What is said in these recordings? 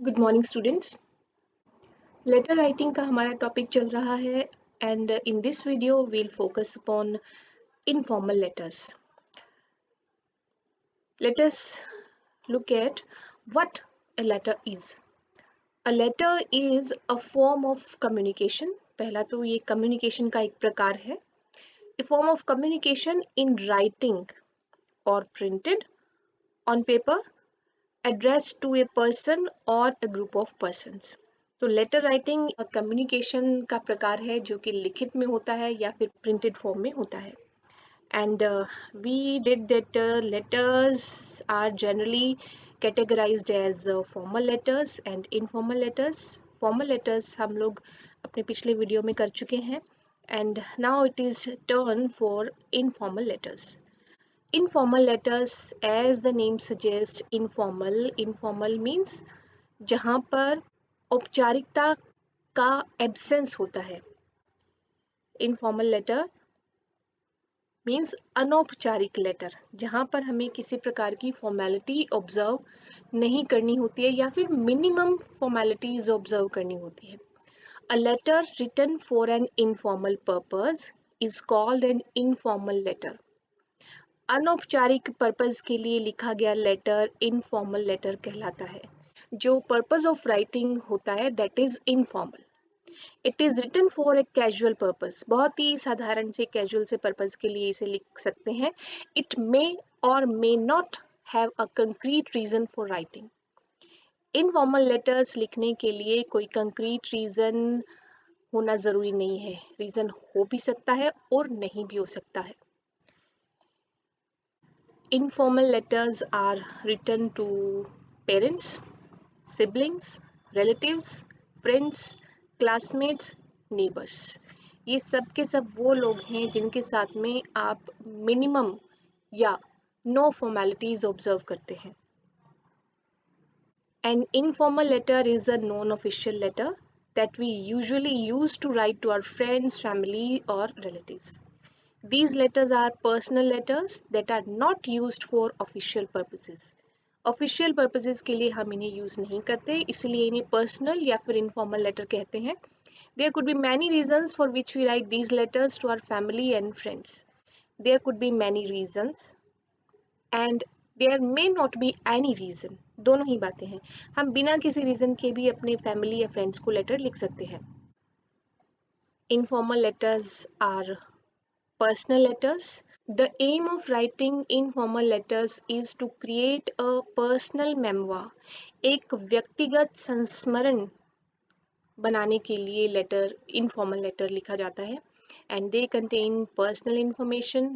Good morning students. Letter writing का हमारा topic चल रहा है and in this video we'll focus upon informal letters. Let us look at what a letter is. A letter is a form of communication. पहला तो ये communication का एक प्रकार है. A form of communication in writing or printed on paper addressed to a person or a group of persons. तो letter writing communication का प्रकार है जो कि लिखित में होता है या फिर प्रिंटेड फॉर्म में होता है. And we did that letters are generally categorized as formal letters and informal letters. Formal letters हम लोग अपने पिछले वीडियो में कर चुके हैं and now it is turn for informal letters. Informal letters, as the name suggests, informal means जहाँ पर औपचारिकता का एब्सेंस होता है. Informal letter मीन्स अनौपचारिक लेटर, जहाँ पर हमें किसी प्रकार की फॉर्मेलिटी ऑब्जर्व नहीं करनी होती है या फिर मिनिमम फॉर्मेलिटीज ऑब्जर्व करनी होती है. A letter written for an informal purpose is called an informal letter. अनौपचारिक पर्पज के लिए लिखा गया लेटर इनफॉर्मल लेटर कहलाता है. जो पर्पज ऑफ राइटिंग होता है that is informal. It is written for a casual purpose. बहुत ही साधारण से कैजुअल से पर्पज के लिए इसे लिख सकते हैं. It may or may not have a concrete reason for writing. Informal letters लिखने के लिए कोई कंक्रीट रीजन होना ज़रूरी नहीं है. रीजन हो भी सकता है और नहीं भी हो सकता है. Informal letters are written to parents, siblings, relatives, friends, classmates, neighbors. ये सब के सब वो लोग हैं जिनके साथ में आप मिनिमम या नो फॉर्मेलिटीज ऑब्जर्व करते हैं. An informal letter is a non-official letter that we usually use to write to our friends, family or relatives. These letters are personal letters that are not used for official purposes. Official purposes के लिए हम इन्हें use नहीं करते, इसलिए इन्हें personal या फिर इनफॉर्मल लेटर कहते हैं. There could be many reasons for which we write these letters to our family and friends. There could be many reasons and there may not be any reason. दोनों ही बातें हैं. हम बिना किसी रीज़न के भी अपने फैमिली या फ्रेंड्स को लेटर लिख सकते हैं. Informal letters are personal letters. The aim of writing informal letters is to create a personal memoir. एक व्यक्तिगत संस्मरण बनाने के लिए लेटर इनफॉर्मल लेटर लिखा जाता है. And they contain personal information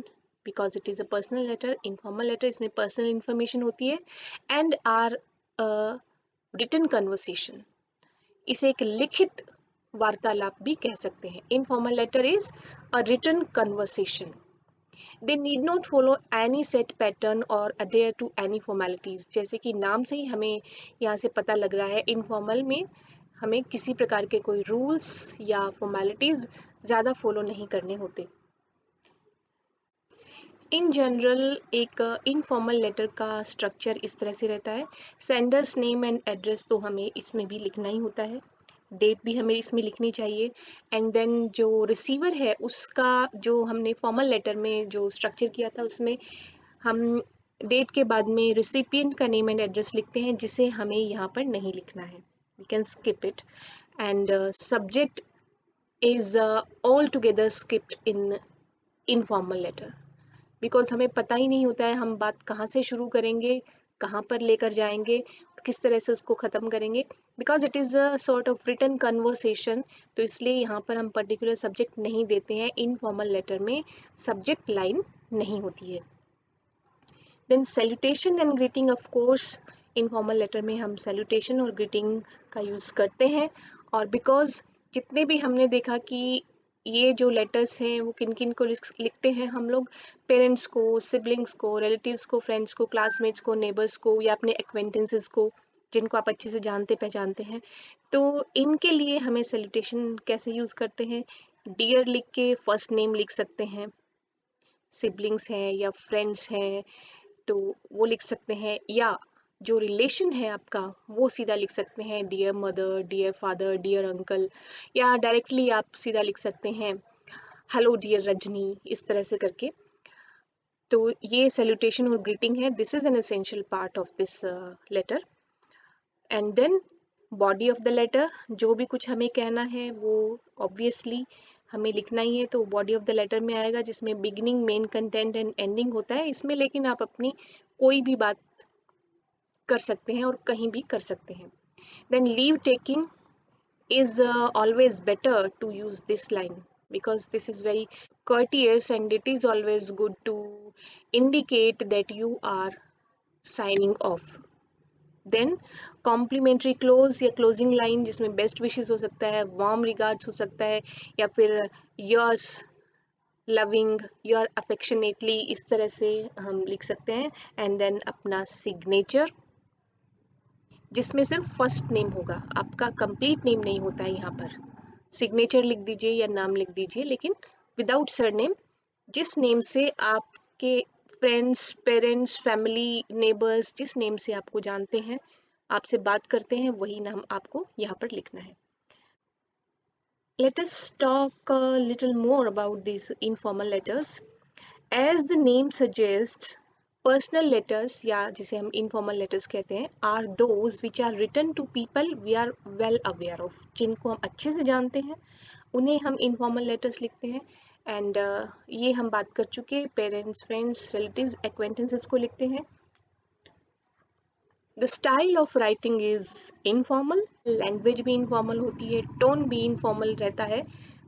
because it is a personal letter. Informal letter इसमें पर्सनल इंफॉर्मेशन होती है एंड आर रिटन कन्वर्सेशन. इसे एक लिखित वार्तालाप भी कह सकते हैं. Informal letter is a written conversation. They need not follow any set pattern or adhere to any formalities. जैसे कि नाम से ही हमें यहाँ से पता लग रहा है, इनफॉर्मल में हमें किसी प्रकार के कोई रूल्स या फॉर्मेलिटीज ज़्यादा फॉलो नहीं करने होते. इन जनरल एक इनफॉर्मल लेटर का स्ट्रक्चर इस तरह से रहता है. सेंडर्स नेम एंड एड्रेस तो हमें इसमें भी लिखना ही होता है. डेट भी हमें इसमें लिखनी चाहिए. एंड देन जो रिसीवर है उसका, जो हमने फॉर्मल लेटर में जो स्ट्रक्चर किया था उसमें हम डेट के बाद में रिसिपिएंट का नेम एंड एड्रेस लिखते हैं, जिसे हमें यहाँ पर नहीं लिखना है. We can skip it. And subject is all together skipped in informal letter because हमें पता ही नहीं होता है हम बात कहाँ से शुरू करेंगे, कहाँ पर लेकर जाएंगे, किस तरह से उसको ख़त्म करेंगे. Because it is a sort of written conversation, तो इसलिए यहाँ पर हम पर्टिकुलर सब्जेक्ट नहीं देते हैं. इनफॉर्मल लेटर में सब्जेक्ट लाइन नहीं होती है. Then salutation and greeting, of course informal letter में हम सैल्यूटेशन और ग्रीटिंग का यूज़ करते हैं. और बिकॉज जितने भी हमने देखा कि ये जो लेटर्स हैं वो किन किन को लिखते हैं हम लोग, पेरेंट्स को, सिबलिंग्स को, रिलेटिव्स को, फ्रेंड्स को, क्लासमेट्स को, नेबर्स को या अपने एक्वेंटेंसेस को जिनको आप अच्छे से जानते पहचानते हैं. तो इनके लिए हमें सैल्यूटेशन कैसे यूज़ करते हैं, डियर लिख के फर्स्ट नेम लिख सकते हैं. सिबलिंग्स हैं या फ्रेंड्स हैं तो वो लिख सकते हैं, या जो रिलेशन है आपका वो सीधा लिख सकते हैं dear mother, dear father, dear uncle, या डायरेक्टली आप सीधा लिख सकते हैं हेलो डियर रजनी, इस तरह से करके। तो ये सैल्यूटेशन और ग्रीटिंग है, this is an essential part of this letter. And then body of the letter, जो भी कुछ हमें कहना है वो ऑब्वियसली हमें लिखना ही है, तो बॉडी ऑफ द लेटर में आएगा जिसमें beginning, main content and ending होता है इसमें, लेकिन आप अपनी कोई भी बात कर सकते हैं और कहीं भी कर सकते हैं। Then leave taking is always better to use this line because this is very courteous and it is always good to indicate that you are signing off. Then complimentary close या closing line जिसमें best wishes हो सकता है, warm regards हो सकता है, या फिर yours loving, your affectionately, इस तरह से हम लिख सकते हैं। and then अपना signature जिसमें सिर्फ फर्स्ट नेम होगा, आपका कंप्लीट नेम नहीं होता है यहाँ पर। सिग्नेचर लिख दीजिए या नाम लिख दीजिए, लेकिन विदाउट सरनेम, जिस नेम से आपके फ्रेंड्स, पेरेंट्स, फैमिली, नेबर्स, जिस नेम से आपको जानते हैं, आपसे बात करते हैं, वही नाम आपको यहाँ पर लिखना है। Let us talk a little more about these informal letters. As the name suggests, personal letters या जिसे हम इनफॉर्मल लेटर्स कहते हैं are those which are written to people we are well aware of, जिनको हम अच्छे से जानते हैं उन्हें हम इनफॉर्मल लेटर्स लिखते हैं। एंड ये हम बात कर चुके, पेरेंट्स, फ्रेंड्स, रिलेटिव्स, एक्वेंटेंसेस को लिखते हैं। The style of writing is informal, language भी इनफॉर्मल होती है, टोन भी इनफॉर्मल रहता है।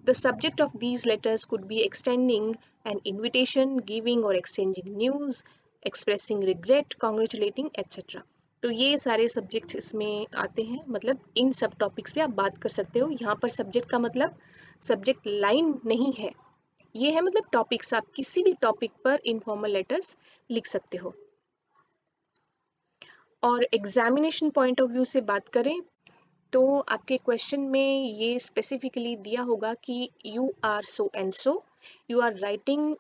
The subject of these letters could be extending an invitation, giving or exchanging news, expressing regret, congratulating, etc. तो ये सारे सब्जेक्ट्स इसमें आते हैं, मतलब इन सब टॉपिक्स पे आप बात कर सकते हो। यहाँ पर सब्जेक्ट का मतलब सब्जेक्ट लाइन नहीं है, ये है मतलब टॉपिक्स, आप किसी भी टॉपिक पर इनफॉर्मल लेटर्स लिख सकते हो। और एग्जामिनेशन पॉइंट ऑफ व्यू से बात करें तो आपके क्वेश्चन में ये स्पेसिफिकली दिया होगा कि you are so and so, you are writing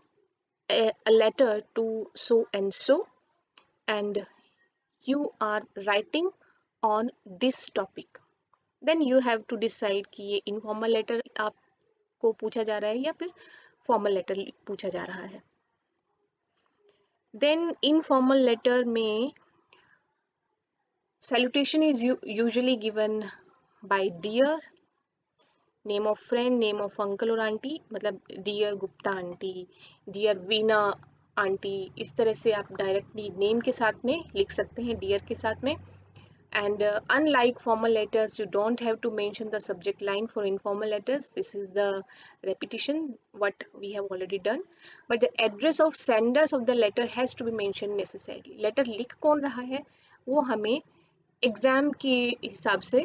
a letter to so and so and you are writing on this topic. Then you have to decide कि ये informal letter आपको पूछा जा रहा है या फिर formal letter पूछा जा रहा है। Then informal letter में salutation is usually given by dear, name of friend, name of uncle और आंटी, मतलब dear Gupta aunty, dear Veena aunty, इस तरह से आप डायरेक्टली नेम के साथ में लिख सकते हैं, डियर के साथ में। And unlike formal letters you don't have to mention the subject line for informal letters, this is the repetition what we have already done, but the address of senders of the letter has to be mentioned necessarily. Letter लिख कौन रहा है वो हमें exam के हिसाब से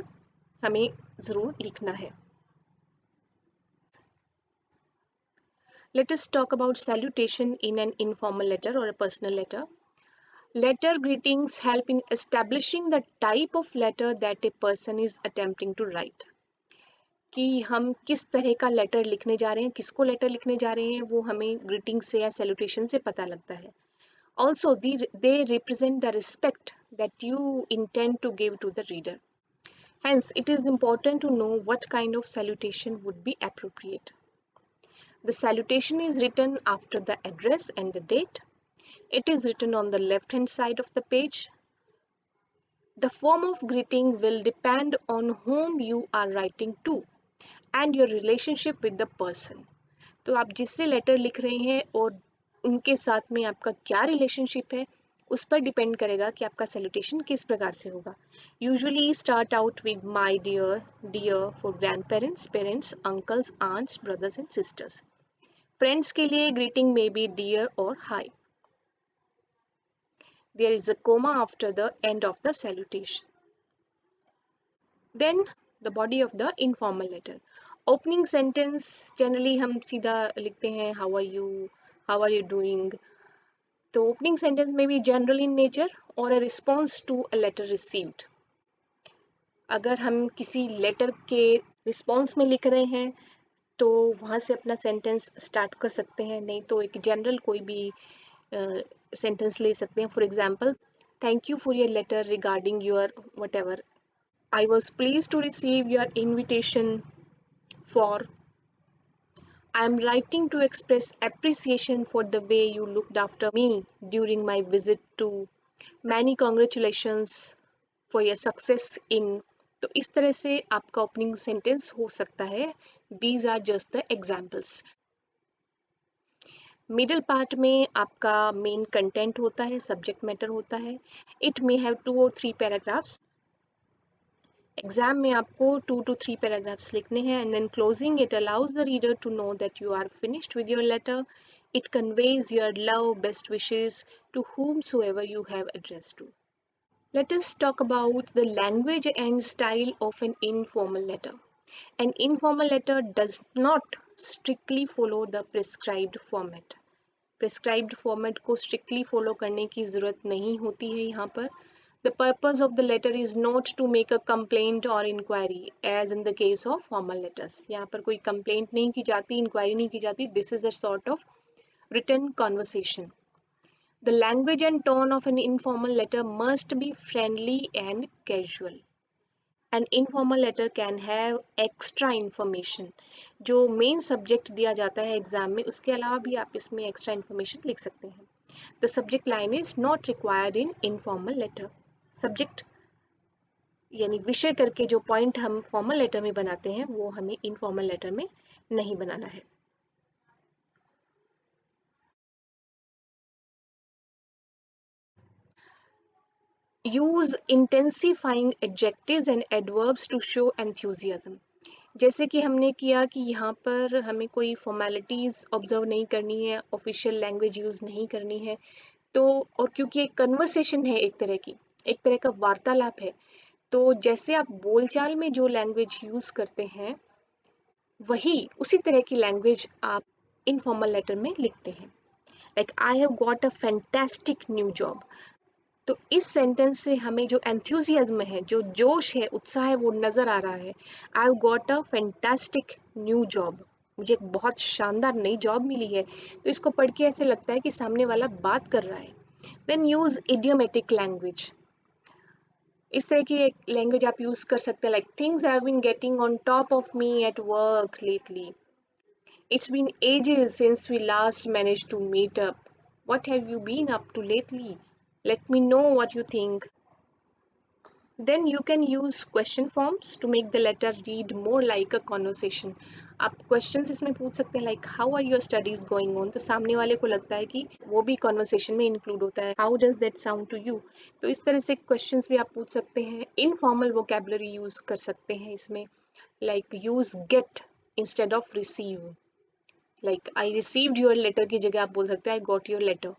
हमें ज़रूर लिखना है। Let us talk about salutation in an informal letter or a personal letter. Letter greetings help in establishing the type of letter that a person is attempting to write. कि हम किस तरह का लेटर लिखने जा रहे हैं, किसको लेटर लिखने जा रहे हैं, वो हमें ग्रीटिंग से या सैल्यूटेशन से पता लगता है। Also, they represent the respect that you intend to give to the reader. Hence, it is important to know what kind of salutation would be appropriate. The salutation is written after the address and the date. It is written on the left-hand side of the page. The form of greeting will depend on whom you are writing to and your relationship with the person. तो आप जिससे letter लिख रहे हैं और उनके साथ में आपका क्या रिलेशनशिप है, उस पर डिपेंड करेगा कि आपका सैल्यूटेशन किस प्रकार से होगा। Usually start out with my dear, dear for grand parents, parents, uncles, aunts, brothers and sisters. Friends के लिए ग्रीटिंग में बी डियर और hi. There is a comma after the end of the salutation. Then the body of the informal letter. Opening sentence generally हम सीधा लिखते हैं how are you doing. तो opening sentence may be general in nature or a response to a letter received. अगर हम किसी letter के response में लिख रहे हैं तो वहाँ से अपना सेंटेंस स्टार्ट कर सकते हैं, नहीं तो एक जनरल कोई भी सेंटेंस ले सकते हैं। For example, Thank you for your letter regarding your whatever. I was pleased to receive your invitation for. I am writing to express appreciation for the way you looked after me during my visit to. Many congratulations for your success in. तो इस तरह से आपका opening sentence हो सकता है. These are just the examples. Middle part में आपका मेन कंटेंट होता है, सब्जेक्ट मैटर होता है. It may have 2 or 3 paragraphs. Exam में आपको 2 to 3 पैराग्राफ्स लिखने हैं. And then closing it allows the reader to know that you are finished with your letter. It conveys your love, best wishes to whomsoever you have addressed to. Let us talk about the language and style of an informal letter. An informal letter does not strictly follow the prescribed format. Prescribed format को strictly follow करने की ज़रूरत नहीं होती है यहाँ पर. The purpose of the letter is not to make a complaint or inquiry as in the case of formal letters. यहाँ पर कोई complaint नहीं की जाती, inquiry नहीं की जाती. This is a sort of written conversation. The language and tone of an informal letter must be friendly and casual. An informal letter can have extra information. जो main subject दिया जाता है एग्जाम में, उसके अलावा भी आप इसमें extra information लिख सकते हैं. The subject line is not required in informal letter. Subject यानी विषय करके जो पॉइंट हम फॉर्मल लेटर में बनाते हैं वो हमें इनफॉर्मल लेटर में नहीं बनाना है. Use intensifying adjectives and adverbs to show enthusiasm. जैसे कि हमने किया कि यहाँ पर हमें कोई फॉर्मेलिटीज ऑब्जर्व नहीं करनी है, ऑफिशियल लैंग्वेज यूज नहीं करनी है. तो और क्योंकि एक कन्वर्सेशन है, एक तरह का वार्तालाप है, तो जैसे आप बोलचाल में जो लैंग्वेज यूज करते हैं वही उसी तरह की लैंग्वेज आप इनफॉर्मल लेटर में लिखते हैं. Like I have got a fantastic new job. तो इस सेंटेंस से हमें जो एंथुजियाज्म है, जो जोश है, उत्साह है, वो नजर आ रहा है. I have got a fantastic new job. मुझे एक बहुत शानदार नई जॉब मिली है. तो इसको पढ़ के ऐसे लगता है कि सामने वाला बात कर रहा है. Then use idiomatic language. इस तरह की एक लैंग्वेज आप यूज कर सकते हैं. Like things have been getting on top of me at work lately. It's been ages since we last managed to meet up. What have you been up to lately? Let me know what you think. Then you can use question forms to make the letter read more like a conversation. आप questions इसमें पूछ सकते हैं like how are your studies going on? तो सामने वाले को लगता है कि वो भी conversation में include होता है. How does that sound to you? तो इस तरह से questions भी आप पूछ सकते हैं. Informal vocabulary use कर सकते हैं इसमें. Like use get instead of receive. Like I received your letter की जगह आप बोल सकते हैं I got your letter.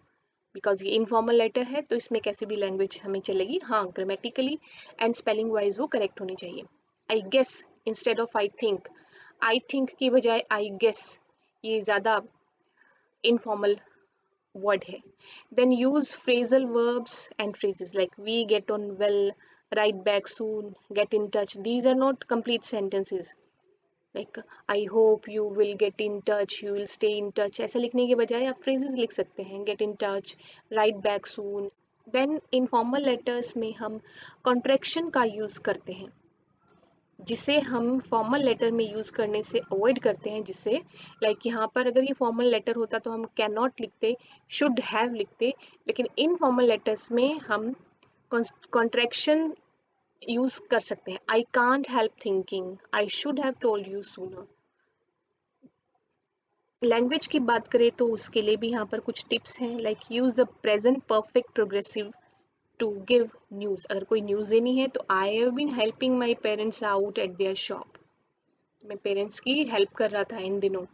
Because ये इनफॉर्मल लेटर है तो इसमें कैसे भी लैंग्वेज हमें चलेगी. हाँ, ग्रामेटिकली एंड स्पेलिंग वाइज वो करेक्ट होनी चाहिए. I guess instead of I think. I think की बजाय आई गेस, ये ज़्यादा इनफॉर्मल वर्ड है. Then use phrasal verbs and phrases like we get on well, right back soon, get in touch. These are not complete sentences. Like I hope you will get in touch, you will stay in touch. ऐसा लिखने के बजाय आप phrases लिख सकते हैं. Get in touch, right back soon. Then informal letters में हम कॉन्ट्रैक्शन का यूज़ करते हैं जिसे हम फॉर्मल लेटर में यूज़ करने से अवॉइड करते हैं. जिससे लाइक यहाँ पर अगर ये फॉर्मल लेटर होता तो हम कैन नॉट लिखते, शुड हैव लिखते. लेकिन इनफॉर्मल लेटर्स में हम कॉन्ट्रैक्शन यूज कर सकते हैं. I can't help thinking, I should have told you sooner. Language की बात करें तो उसके लिए भी यहाँ पर कुछ टिप्स हैं. Like use the present perfect progressive to give news. अगर कोई न्यूज़ देनी है तो I have been helping my parents out at their shop. मैं पेरेंट्स की हेल्प कर रहा था इन दिनों,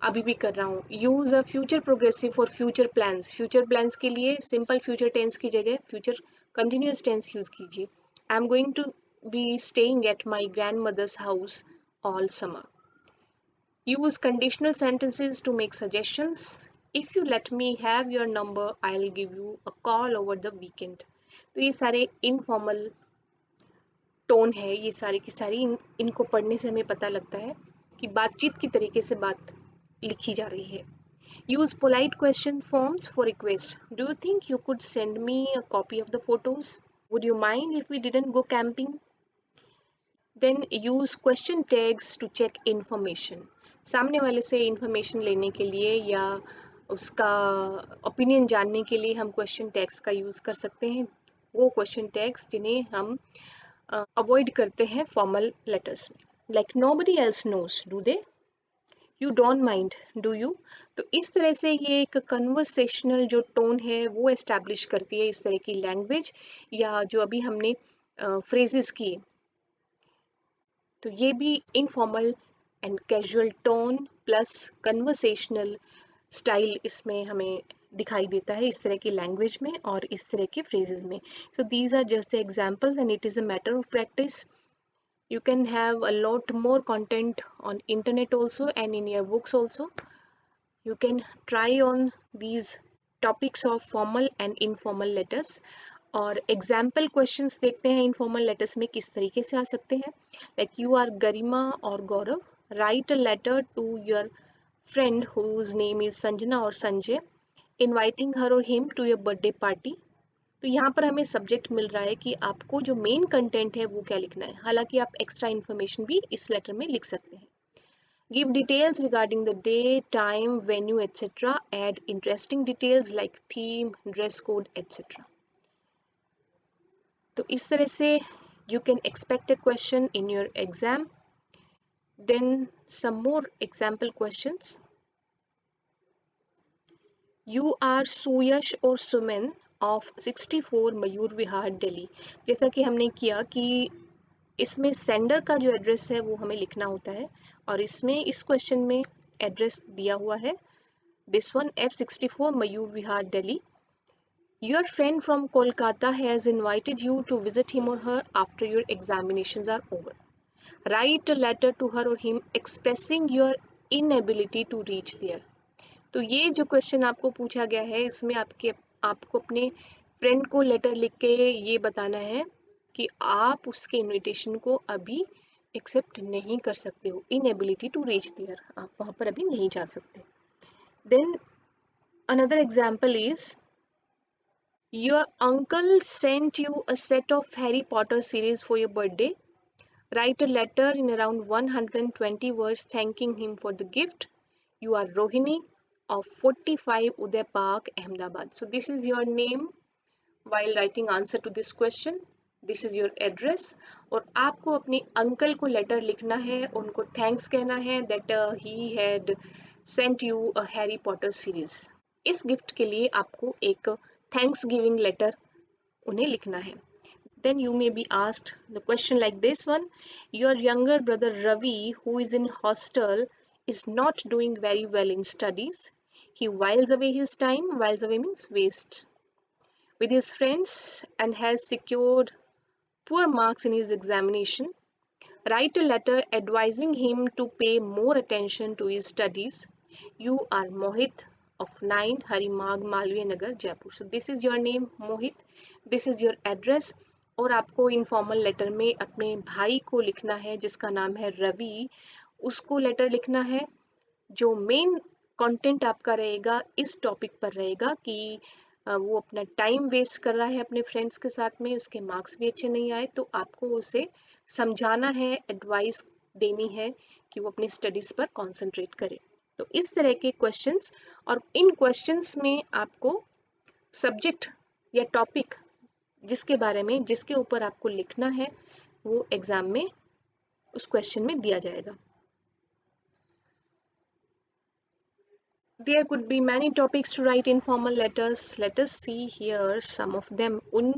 अभी भी कर रहा हूँ. Use a future progressive for future plans. Future plans के लिए सिंपल फ्यूचर टेंस की जगह फ्यूचर कंटिन्यूस टेंस यूज कीजिए. I am going to be staying at my grandmother's house all summer. Use conditional sentences to make suggestions. If you let me have your number, I'll give you a call over the weekend. तो ये सारे informal tone है, ये सारी की सारी इनको पढ़ने से हमें पता लगता है कि बातचीत की तरीके से बात लिखी जा रही है. Use polite question forms for request. Do you think you could send me a copy of the photos? Would you mind if we didn't go camping? Then use question tags to check information. सामने वाले से information लेने के लिए या उसका opinion जानने के लिए हम question tags का use कर सकते हैं. वो question tags जिन्हें हम avoid करते हैं formal letters में. Like nobody else knows, do they? You don't mind, do you? तो इस तरह से ये एक conversational जो tone है वो establish करती है इस तरह की language या जो अभी हमने phrases की. तो ये भी informal and casual tone plus conversational style इसमें हमें दिखाई देता है इस तरह की लैंग्वेज में और इस तरह के फ्रेजेस में. So these are just the examples and it is a matter of practice. You can have a lot more content on internet also and in your books also. You can try on these topics of formal and informal letters. और example questions देखते हैं informal letters में किस तरीके से आ सकते हैं. Like you are Garima और Gaurav, right a letter to your friend whose name is Sanjana और संजय, इनवाइटिंग हर और him to your birthday party. तो यहाँ पर हमें सब्जेक्ट मिल रहा है कि आपको जो मेन कंटेंट है वो क्या लिखना है. हालांकि आप एक्स्ट्रा इन्फॉर्मेशन भी इस लेटर में लिख सकते हैं. Give details regarding the day, time, venue, etc. Add interesting details like theme, dress code, etc. तो इस तरह से you can expect a question in your exam. Then some more example questions. You are Suyash और सुमन of 64 Mayur Vihar Delhi. जैसा कि हमने किया कि इसमें सेंडर का जो एड्रेस है वो हमें लिखना होता है और इसमें इस क्वेश्चन में एड्रेस दिया हुआ है this one F64 Mayur Vihar Delhi. Your friend from Kolkata has invited you to visit him or her after your examinations are over. Write a letter to her or him expressing your inability to reach there. तो ये जो question आपको पूछा गया है इसमें आपको अपने फ्रेंड को लेटर लिख के ये बताना है कि आप उसके इनविटेशन को अभी एक्सेप्ट नहीं कर सकते हो. इनएबिलिटी टू रीच देयर, आप वहाँ पर अभी नहीं जा सकते. Then another example is Your uncle sent you a set of Harry Potter series for your birthday. Write a letter in around 120 words thanking him for the gift. You are Rohini of 45 Uday Park, Ahmedabad. So this is your name while writing answer to this question. This is your address. और आपको अपने uncle को letter लिखना है, उनको thanks कहना है that he had sent you a Harry Potter series. इस गिफ्ट के लिए आपको एक थैंक्स गिविंग लेटर उन्हें लिखना है. Then you may be asked the question like this one. Your younger brother Ravi, who is in hostel, is not doing very well in studies. He whiles away his time. Whiles away means waste. With his friends and has secured poor marks in his examination. Write a letter advising him to pay more attention to his studies. You are Mohit of 9 Harimag Malviya Nagar, Jaipur. So this is your name Mohit. This is your address. और आपको informal letter में अपने भाई को लिखना है जिसका नाम है रवि. उसको लेटर लिखना है. जो मेन कंटेंट आपका रहेगा इस टॉपिक पर रहेगा कि वो अपना टाइम वेस्ट कर रहा है अपने फ्रेंड्स के साथ में, उसके मार्क्स भी अच्छे नहीं आए, तो आपको उसे समझाना है, एडवाइस देनी है कि वो अपनी स्टडीज़ पर कंसंट्रेट करे. तो इस तरह के क्वेश्चंस, और इन क्वेश्चंस में आपको सब्जेक्ट या टॉपिक जिसके बारे में, जिसके ऊपर आपको लिखना है, वो एग्जाम में उस क्वेश्चन में दिया जाएगा. There could be many topics to write informal letters. Let us see here some of them. उन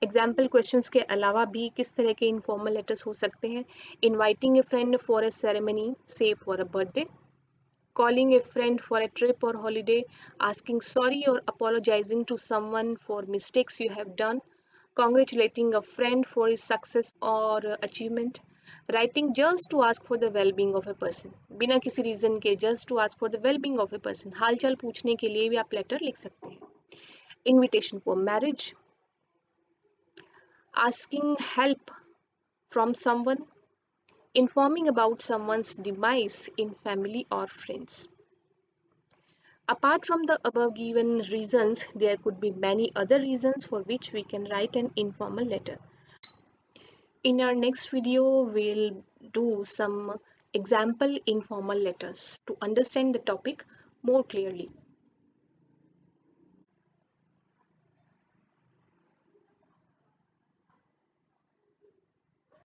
एग्जाम्पल क्वेश्चंस के अलावा भी किस तरह के informal letters हो सकते हैं. Inviting a friend for a ceremony, say for a birthday. Calling a friend for a trip or holiday. Asking sorry or apologizing to someone for mistakes you have done. Congratulating a friend for his success or achievement. Writing just to ask for the well-being of a person. बिना किसी reason के just to ask for the well-being of a person. हालचाल पूछने के लिए भी आप letter लिख सकते हैं. Invitation for marriage. Asking help from someone. Informing about someone's demise in family or friends. Apart from the above given reasons, there could be many other reasons for which we can write an informal letter. In our next video, we'll do some example informal letters to understand the topic more clearly.